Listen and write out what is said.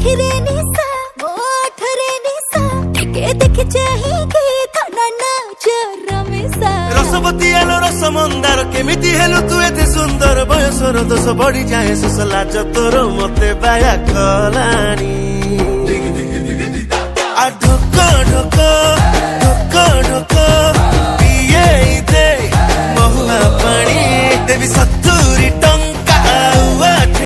ଆଖିରେ ନିଶା ମୋ ଓଠରେ ନିଶା ଟିକେ ଦେଖି ଚାହିଁକି ଥାନା ନଜର ମିଶା ରସବତୀ ଆଲୋ ରସ ମନ୍ଦାର କେମିତି ହେଲୁ ତୁ ଏତେ ସୁନ୍ଦର ବୟସର ଦୋଷ ବଢିଯାଏ ଶୋଷ ଲାଜ ତୋର ମତେ ବାୟା କଲାଣି ଆ ଢୋକ ଢୋକ ଢୋକ ଢୋକ ପିଏ ଦେ ମହୁଆ ପାଣି ଦେବି